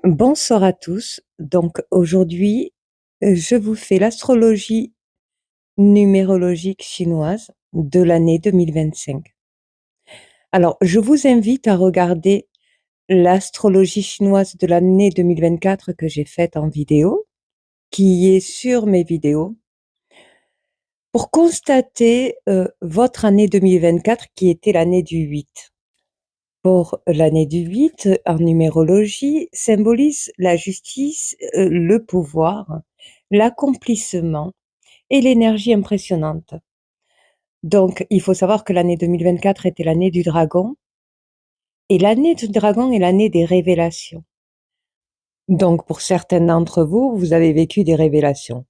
Bonsoir à tous. Donc aujourd'hui, je vous fais l'astrologie numérologique chinoise de l'année 2025. Alors, je vous invite à regarder l'astrologie chinoise de l'année 2024 que j'ai faite en vidéo, qui est sur mes vidéos, pour constater, votre année 2024 qui était l'année du 8. Pour l'année du 8, en numérologie, symbolise la justice, le pouvoir, l'accomplissement et l'énergie impressionnante. Donc il faut savoir que l'année 2024 était l'année du dragon et l'année du dragon est l'année des révélations. Donc pour certains d'entre vous, vous avez vécu des révélations.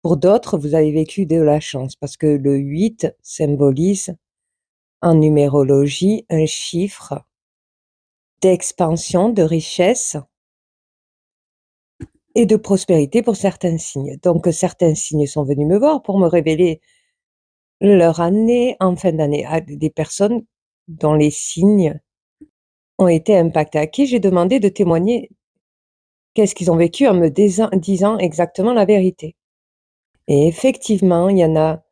Pour d'autres, vous avez vécu de la chance parce que le 8 symbolise en numérologie un chiffre d'expansion, de richesse et de prospérité pour certains signes. Donc certains signes sont venus me voir pour me révéler leur année en fin d'année, à des personnes dont les signes ont été impactés, à qui j'ai demandé de témoigner qu'est-ce qu'ils ont vécu en me disant exactement la vérité. Et effectivement, il y en a,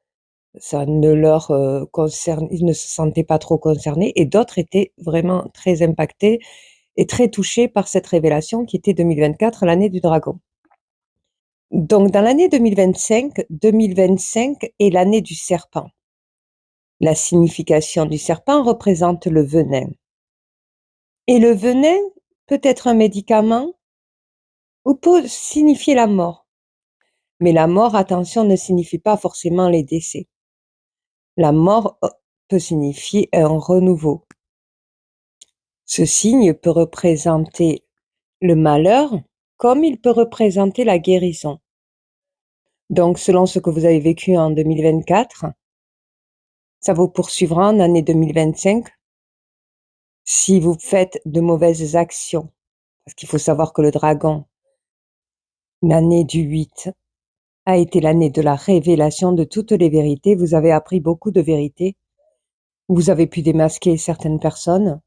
ça ne leur concerne, ils ne se sentaient pas trop concernés, et d'autres étaient vraiment très impactés et très touchés par cette révélation qui était 2024, l'année du dragon. Donc dans l'année 2025 est l'année du serpent. La signification du serpent représente le venin. Et le venin peut être un médicament ou peut signifier la mort. Mais la mort, attention, ne signifie pas forcément les décès. La mort peut signifier un renouveau. Ce signe peut représenter le malheur comme il peut représenter la guérison. Donc, selon ce que vous avez vécu en 2024, ça vous poursuivra en année 2025 si vous faites de mauvaises actions. Parce qu'il faut savoir que le dragon, l'année du 8, a été l'année de la révélation de toutes les vérités. Vous avez appris beaucoup de vérités. Vous avez pu démasquer certaines personnes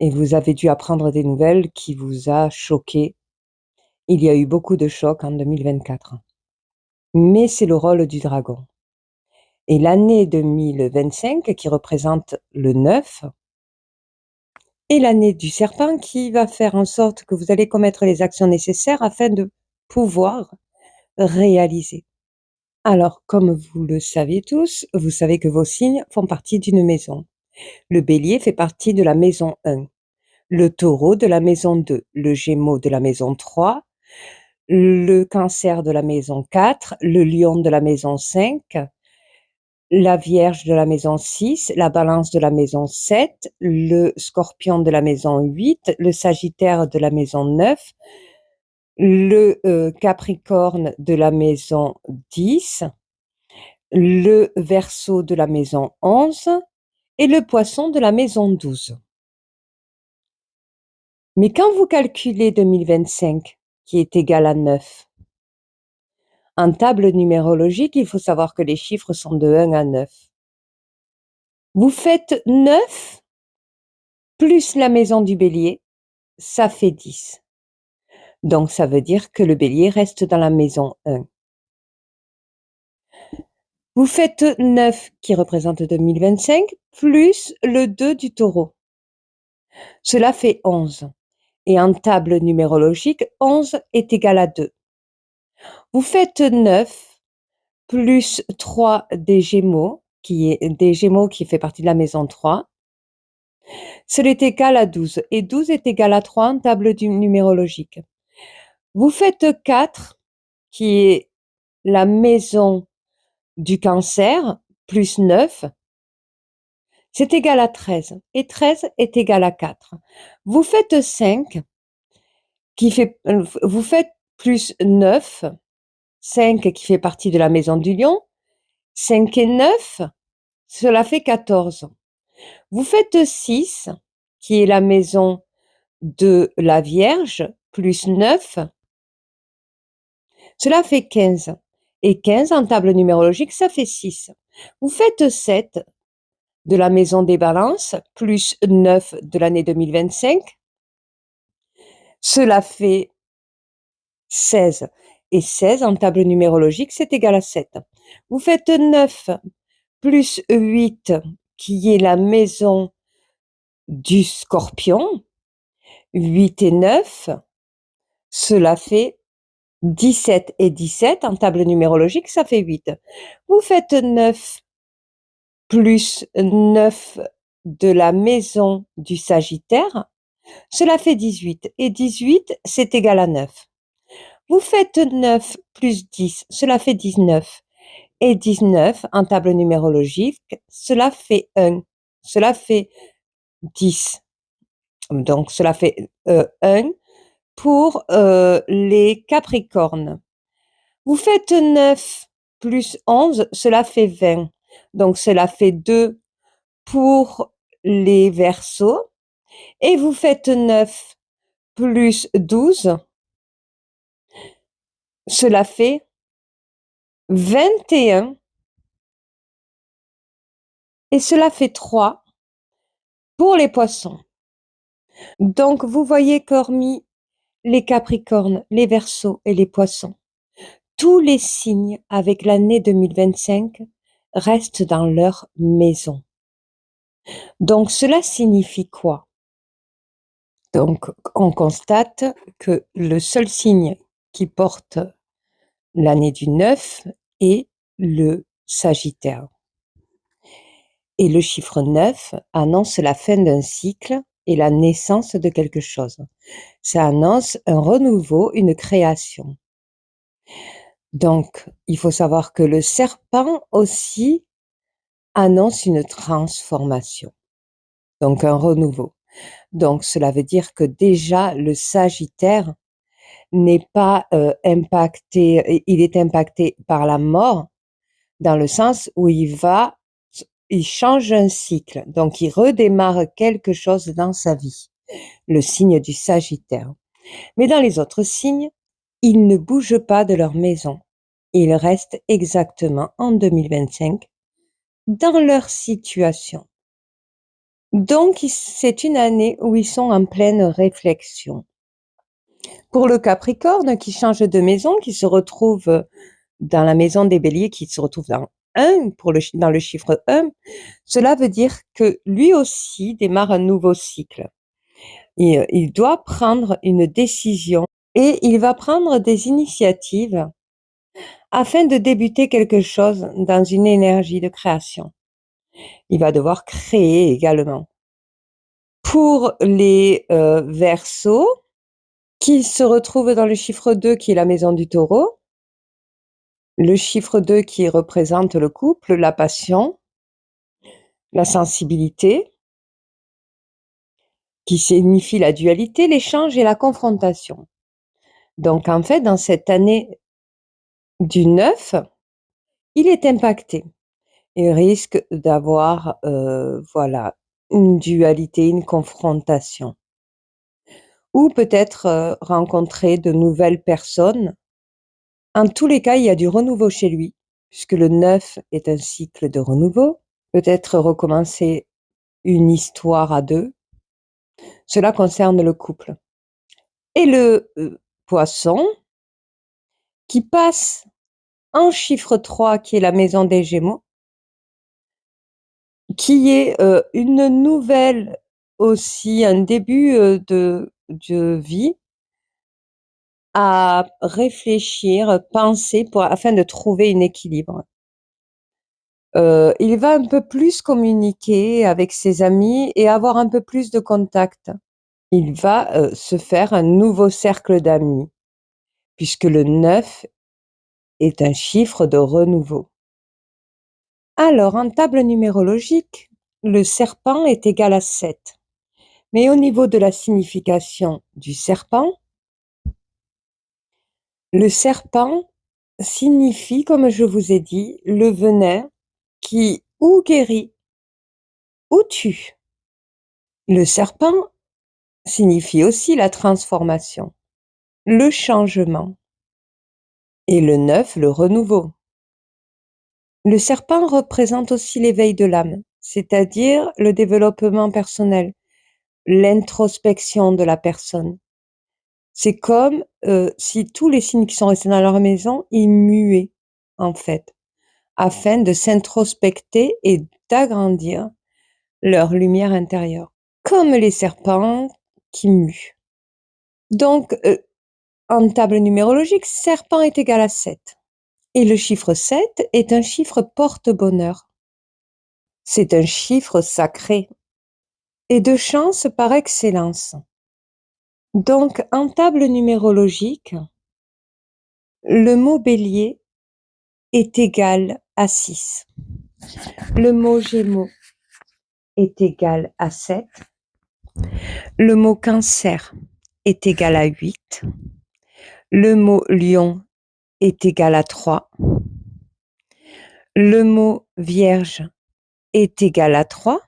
et vous avez dû apprendre des nouvelles qui vous a choqué. Il y a eu beaucoup de chocs en 2024. Mais c'est le rôle du dragon. Et l'année 2025, qui représente le 9, est l'année du serpent qui va faire en sorte que vous allez commettre les actions nécessaires afin de pouvoir réaliser. Alors, comme vous le savez tous, vous savez que vos signes font partie d'une maison. Le bélier fait partie de la maison 1, le taureau de la maison 2, le gémeaux de la maison 3, le cancer de la maison 4, le lion de la maison 5, la vierge de la maison 6, la balance de la maison 7, le scorpion de la maison 8, le sagittaire de la maison 9, le capricorne de la maison 10, le verseau de la maison 11 et le poisson de la maison 12. Mais quand vous calculez 2025, qui est égal à 9, en table numérologique, il faut savoir que les chiffres sont de 1 à 9. Vous faites 9 plus la maison du bélier, ça fait 10. Donc ça veut dire que le bélier reste dans la maison 1. Vous faites 9 qui représente 2025 plus le 2 du taureau. Cela fait 11. Et en table numérologique, 11 est égal à 2. Vous faites 9 plus 3 des gémeaux, qui fait partie de la maison 3. Cela est égal à 12. Et 12 est égal à 3 en table numérologique. Vous faites 4, qui est la maison du cancer, plus 9, c'est égal à 13. Et 13 est égal à 4. Vous faites 5, vous faites plus 9, 5 qui fait partie de la maison du lion, 5 et 9, cela fait 14. Vous faites 6, qui est la maison de la Vierge, plus 9, cela fait 15. Et 15 en table numérologique, ça fait 6. Vous faites 7 de la maison des balances, plus 9 de l'année 2025, Cela fait 16 et 16 en table numérologique, c'est égal à 7. Vous faites 9 plus 8 qui est la maison du Scorpion, 8 et 9, cela fait 17 et 17 en table numérologique, ça fait 8. Vous faites 9 plus 9 de la maison du Sagittaire, cela fait 18 et 18, c'est égal à 9. Vous faites 9 plus 10, cela fait 19 et 19 en table numérologique, cela fait 1, cela fait 10. Donc cela fait 1 pour les Capricornes. Vous faites 9 plus 11, cela fait 20. Donc cela fait 2 pour les Verseaux. Et vous faites 9 plus 12, cela fait 21. Et cela fait 3 pour les Poissons. Donc vous voyez qu'hormis les Capricornes, les Verseaux et les Poissons, tous les signes avec l'année 2025 restent dans leur maison. Donc cela signifie quoi? Donc on constate que le seul signe qui porte l'année du 9 est le Sagittaire. Et le chiffre 9 annonce la fin d'un cycle et la naissance de quelque chose. Ça annonce un renouveau, une création. Donc, il faut savoir que le serpent aussi annonce une transformation, donc un renouveau. Donc, cela veut dire que déjà le Sagittaire n'est pas impacté, il est impacté par la mort, dans le sens où il change un cycle, donc il redémarre quelque chose dans sa vie, le signe du Sagittaire. Mais dans les autres signes, ils ne bougent pas de leur maison. Ils restent exactement en 2025 dans leur situation. Donc, c'est une année où ils sont en pleine réflexion. Pour le Capricorne qui change de maison, qui se retrouve dans la maison des Béliers, qui se retrouve dans dans le chiffre 1, cela veut dire que lui aussi démarre un nouveau cycle. Il doit prendre une décision et il va prendre des initiatives afin de débuter quelque chose dans une énergie de création. Il va devoir créer également. Pour les Verseaux, qui se retrouvent dans le chiffre 2, qui est la maison du Taureau, le chiffre 2 qui représente le couple, la passion, la sensibilité, qui signifie la dualité, l'échange et la confrontation. Donc en fait, dans cette année du 9, il est impacté. Il risque d'avoir voilà, une dualité, une confrontation. Ou peut-être rencontrer de nouvelles personnes. En tous les cas, il y a du renouveau chez lui, puisque le 9 est un cycle de renouveau. Peut-être recommencer une histoire à deux. Cela concerne le couple. Et le Poisson, qui passe en chiffre 3, qui est la maison des Gémeaux, qui est une nouvelle aussi, un début de vie à réfléchir, penser afin de trouver un équilibre. Il va un peu plus communiquer avec ses amis et avoir un peu plus de contact. Il va se faire un nouveau cercle d'amis, puisque le 9 est un chiffre de renouveau. Alors, en table numérologique, le serpent est égal à 7. Mais au niveau de la signification du serpent, le serpent signifie, comme je vous ai dit, le venin qui ou guérit ou tue. Le serpent signifie aussi la transformation, le changement et le 9, le renouveau. Le serpent représente aussi l'éveil de l'âme, c'est-à-dire le développement personnel, l'introspection de la personne. C'est comme, si tous les signes qui sont restés dans leur maison, ils muaient, en fait, afin de s'introspecter et d'agrandir leur lumière intérieure, comme les serpents qui muent. Donc, en table numérologique, serpent est égal à 7 et le chiffre 7 est un chiffre porte-bonheur. C'est un chiffre sacré et de chance par excellence. Donc, en table numérologique, le mot bélier est égal à 6. Le mot gémeaux est égal à 7. Le mot cancer est égal à 8. Le mot lion est égal à 3. Le mot vierge est égal à 3.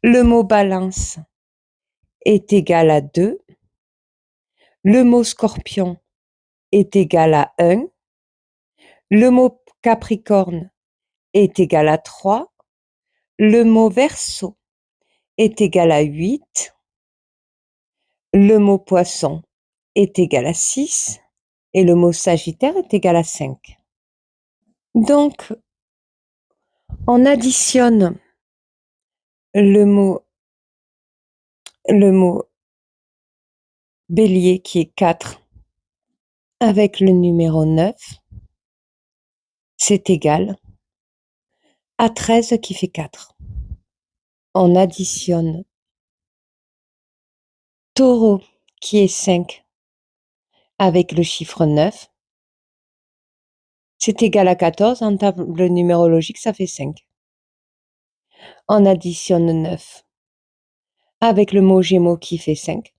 Le mot balance est égal à 2. Le mot scorpion est égal à 1. Le mot capricorne est égal à 3. Le mot verseau est égal à 8. Le mot poisson est égal à 6. Et le mot sagittaire est égal à 5. Donc, on additionne le mot bélier qui est 4 avec le numéro 9, c'est égal à 13 qui fait 4. On additionne taureau qui est 5 avec le chiffre 9, c'est égal à 14. En table numérologique, ça fait 5. On additionne 9 avec le mot gémeaux qui fait 5.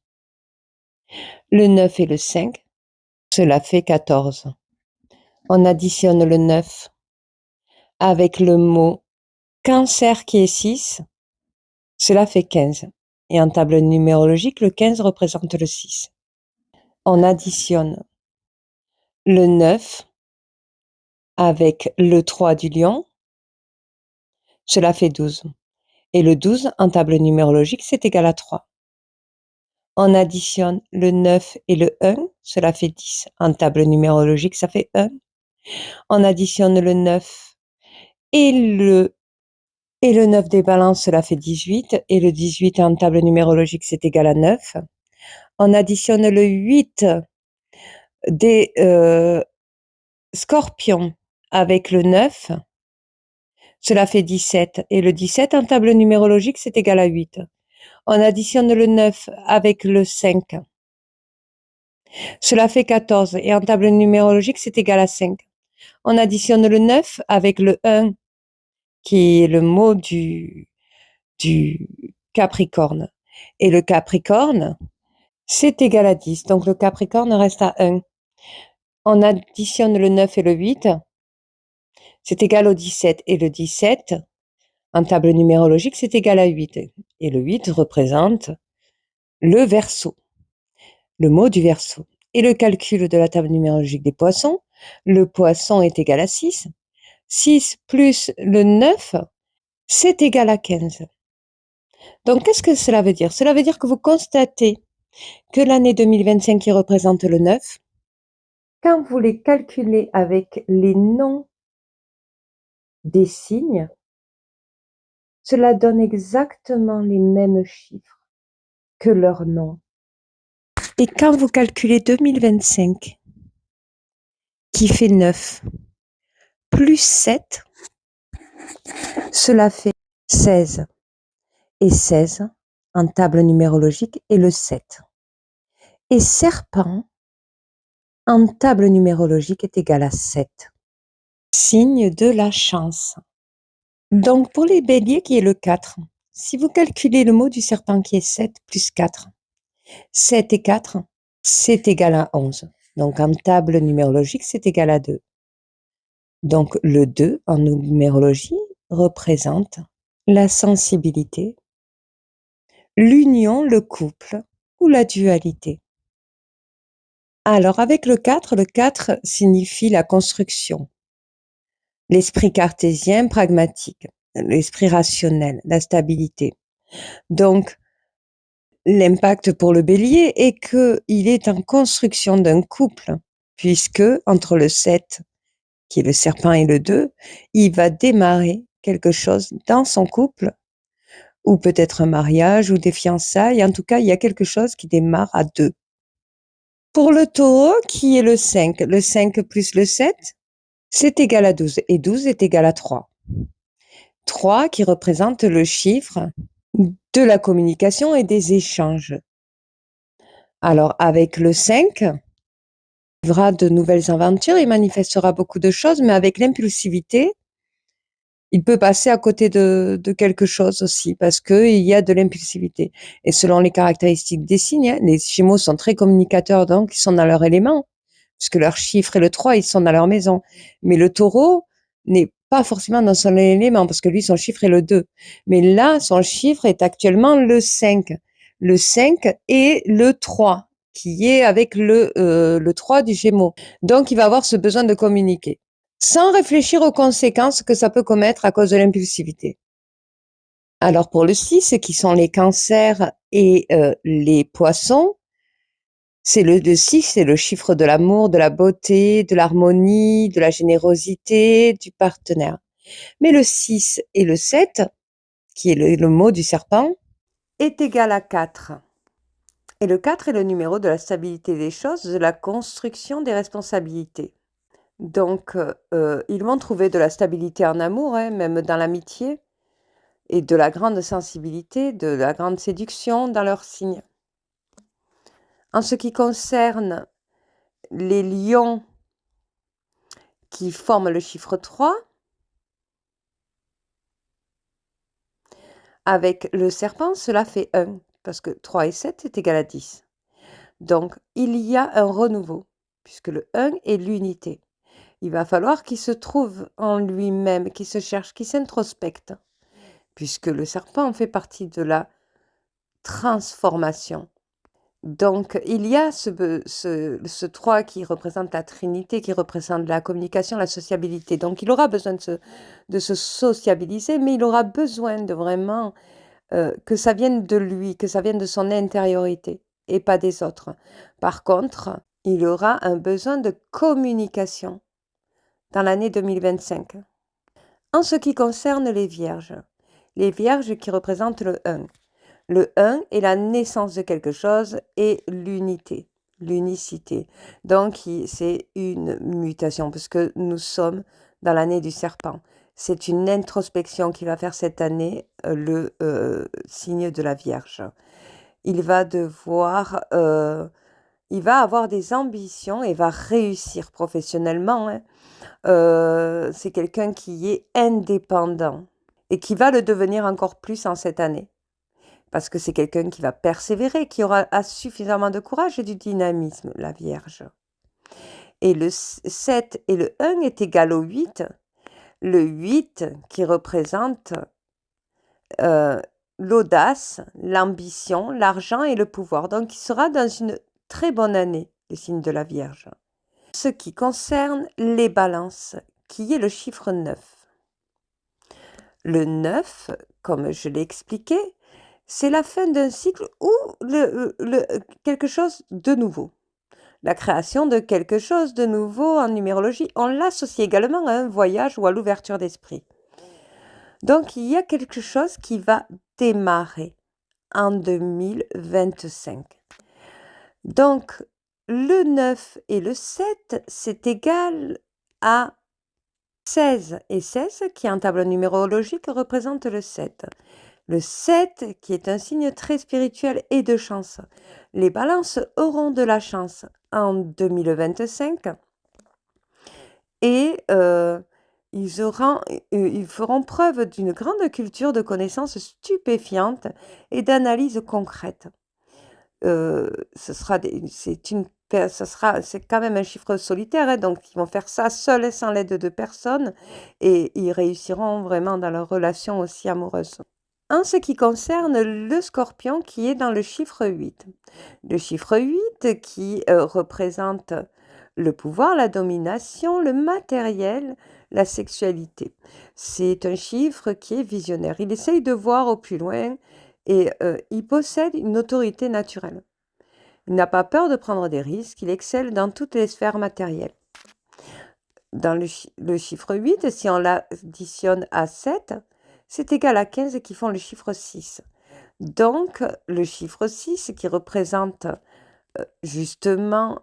Le 9 et le 5, cela fait 14. On additionne le 9 avec le mot cancer qui est 6, cela fait 15. Et en table numérologique, le 15 représente le 6. On additionne le 9 avec le 3 du lion, cela fait 12. Et le 12, en table numérologique, c'est égal à 3. On additionne le 9 et le 1, cela fait 10. En table numérologique, ça fait 1. On additionne le 9 et le 9 des balances, cela fait 18. Et le 18 en table numérologique, c'est égal à 9. On additionne le 8 des scorpions avec le 9, cela fait 17. Et le 17 en table numérologique, c'est égal à 8. On additionne le 9 avec le 5, cela fait 14. Et en table numérologique, c'est égal à 5. On additionne le 9 avec le 1, qui est le mot du Capricorne. Et le Capricorne, c'est égal à 10. Donc le Capricorne reste à 1. On additionne le 9 et le 8, c'est égal au 17. Et le 17, en table numérologique, c'est égal à 8. Et le 8 représente le Verseau, le mot du Verseau. Et le calcul de la table numérologique des poissons, le poisson est égal à 6. 6 plus le 9, c'est égal à 15. Donc, qu'est-ce que cela veut dire? Cela veut dire que vous constatez que l'année 2025 qui représente le 9, quand vous les calculez avec les noms des signes, cela donne exactement les mêmes chiffres que leur nom. Et quand vous calculez 2025, qui fait 9, plus 7, cela fait 16. Et 16, en table numérologique, est le 7. Et serpent, en table numérologique, est égal à 7. Signe de la chance. Donc, pour les béliers, qui est le 4, si vous calculez le mot du serpent qui est 7 plus 4, 7 et 4, c'est égal à 11. Donc, en table numérologique, c'est égal à 2. Donc, le 2, en numérologie, représente la sensibilité, l'union, le couple ou la dualité. Alors, avec le 4 signifie la construction, l'esprit cartésien pragmatique, l'esprit rationnel, la stabilité. Donc, L'impact pour le Bélier est qu'il est en construction d'un couple, puisque entre le 7, qui est le serpent, et le 2, il va démarrer quelque chose dans son couple, ou peut-être un mariage ou des fiançailles. En tout cas, il y a quelque chose qui démarre à 2. Pour le Taureau, qui est le 5 plus le 7, c'est égal à 12, et 12 est égal à 3. 3 qui représente le chiffre de la communication et des échanges. Alors, avec le 5, il vivra de nouvelles aventures, il manifestera beaucoup de choses, mais avec l'impulsivité, il peut passer à côté de quelque chose aussi, parce qu'il y a de l'impulsivité. Et selon les caractéristiques des signes, les Gémeaux sont très communicateurs, donc ils sont dans leur élément, puisque leur chiffre est le 3, ils sont dans leur maison. Mais le Taureau n'est pas forcément dans son élément, parce que lui, son chiffre est le 2. Mais là, son chiffre est actuellement le 5. Le 5 et le 3, qui est avec le 3 du Gémeaux. Donc, il va avoir ce besoin de communiquer, sans réfléchir aux conséquences que ça peut commettre à cause de l'impulsivité. Alors, pour le 6, qui sont les cancers et les poissons, le 6, c'est le chiffre de l'amour, de la beauté, de l'harmonie, de la générosité, du partenaire. Mais le 6 et le 7, qui est le mot du serpent, est égal à 4. Et le 4 est le numéro de la stabilité des choses, de la construction des responsabilités. Donc, ils vont trouver de la stabilité en amour, hein, même dans l'amitié, et de la grande sensibilité, de la grande séduction dans leurs signes. En ce qui concerne les lions qui forment le chiffre 3, avec le serpent, cela fait 1, parce que 3 et 7 est égal à 10. Donc, il y a un renouveau, puisque le 1 est l'unité. Il va falloir qu'il se trouve en lui-même, qu'il se cherche, qu'il s'introspecte, puisque le serpent fait partie de la transformation. Donc, il y a ce 3 qui représente la Trinité, qui représente la communication, la sociabilité. Donc, il aura besoin de se sociabiliser, mais il aura besoin de vraiment que ça vienne de lui, que ça vienne de son intériorité et pas des autres. Par contre, il aura un besoin de communication dans l'année 2025. En ce qui concerne les vierges qui représentent le 1. Le 1 est la naissance de quelque chose et l'unité, l'unicité. Donc, c'est une mutation, parce que nous sommes dans l'année du serpent. C'est une introspection qui va faire cette année le signe de la Vierge. Il va avoir des ambitions et va réussir professionnellement, hein. C'est quelqu'un qui est indépendant et qui va le devenir encore plus en cette année. Parce que c'est quelqu'un qui va persévérer, qui aura suffisamment de courage et du dynamisme, la Vierge. Et le 7 et le 1 est égal au 8. Le 8 qui représente l'audace, l'ambition, l'argent et le pouvoir. Donc, il sera dans une très bonne année, le signe de la Vierge. Ce qui concerne les balances, qui est le chiffre 9. Le 9, comme je l'ai expliqué, c'est la fin d'un cycle ou quelque chose de nouveau. La création de quelque chose de nouveau en numérologie, on l'associe également à un voyage ou à l'ouverture d'esprit. Donc, il y a quelque chose qui va démarrer en 2025. Donc, le 9 et le 7, c'est égal à 16. Et 16, qui en table numérologique, représente le 7. Le 7, qui est un signe très spirituel et de chance. Les balances auront de la chance en 2025 et ils feront preuve d'une grande culture de connaissances stupéfiantes et d'analyse concrète. C'est quand même un chiffre solitaire, hein, donc ils vont faire ça seuls sans l'aide de personne et ils réussiront vraiment dans leur relation aussi amoureuse. En ce qui concerne le Scorpion qui est dans le chiffre 8. Le chiffre 8 qui représente le pouvoir, la domination, le matériel, la sexualité. C'est un chiffre qui est visionnaire. Il essaye de voir au plus loin et il possède une autorité naturelle. Il n'a pas peur de prendre des risques, il excelle dans toutes les sphères matérielles. Dans le chiffre 8, si on l'additionne à 7, c'est égal à 15 qui font le chiffre 6. Donc, le chiffre 6 qui représente justement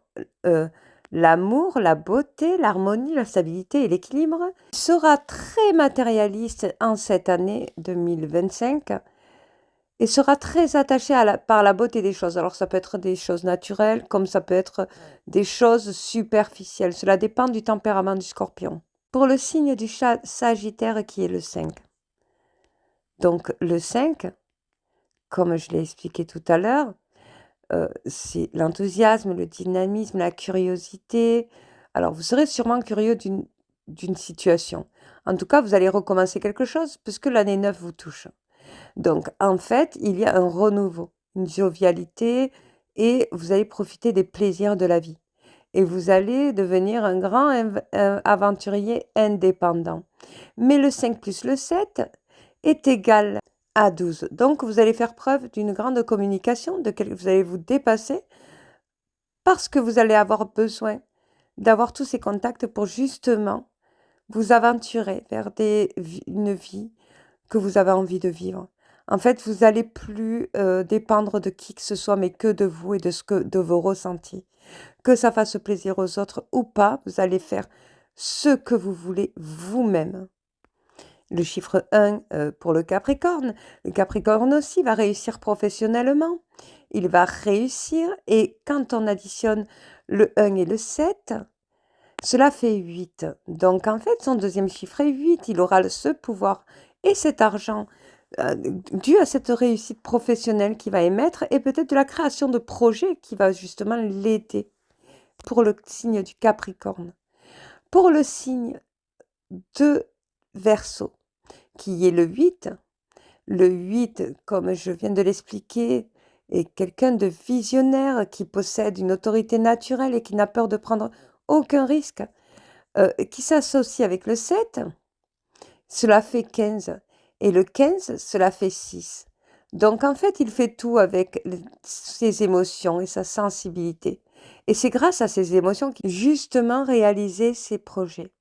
l'amour, la beauté, l'harmonie, la stabilité et l'équilibre, sera très matérialiste en cette année 2025 et sera très attaché par la beauté des choses. Alors ça peut être des choses naturelles comme ça peut être des choses superficielles. Cela dépend du tempérament du scorpion. Pour le signe du Sagittaire qui est le 5. Donc le 5, comme je l'ai expliqué tout à l'heure, c'est l'enthousiasme, le dynamisme, la curiosité. Alors vous serez sûrement curieux d'une situation. En tout cas, vous allez recommencer quelque chose puisque l'année 9 vous touche. Donc, en fait, il y a un renouveau, une jovialité et vous allez profiter des plaisirs de la vie. Et vous allez devenir un grand aventurier indépendant. Mais le 5 plus le 7 est égal à 12. Donc, vous allez faire preuve d'une grande communication, vous allez vous dépasser parce que vous allez avoir besoin d'avoir tous ces contacts pour justement vous aventurer vers une vie que vous avez envie de vivre. En fait, vous n'allez plus dépendre de qui que ce soit, mais que de vous et de vos ressentis. Que ça fasse plaisir aux autres ou pas, vous allez faire ce que vous voulez vous-même. Le chiffre 1 pour le Capricorne. Le Capricorne aussi va réussir professionnellement. Il va réussir et quand on additionne le 1 et le 7, cela fait 8. Donc en fait, son deuxième chiffre est 8. Il aura ce pouvoir et cet argent dû à cette réussite professionnelle qu'il va émettre et peut-être de la création de projets qui va justement l'aider pour le signe du Capricorne. Pour le signe de Verseau, qui est le 8, comme je viens de l'expliquer, est quelqu'un de visionnaire qui possède une autorité naturelle et qui n'a peur de prendre aucun risque, qui s'associe avec le 7, cela fait 15. Et le 15, cela fait 6. Donc en fait, il fait tout avec ses émotions et sa sensibilité. Et c'est grâce à ces émotions qu'il a justement réalisé ses projets.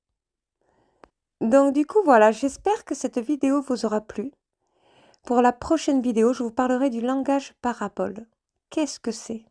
Donc du coup, voilà, j'espère que cette vidéo vous aura plu. Pour la prochaine vidéo, je vous parlerai du langage parabole. Qu'est-ce que c'est ?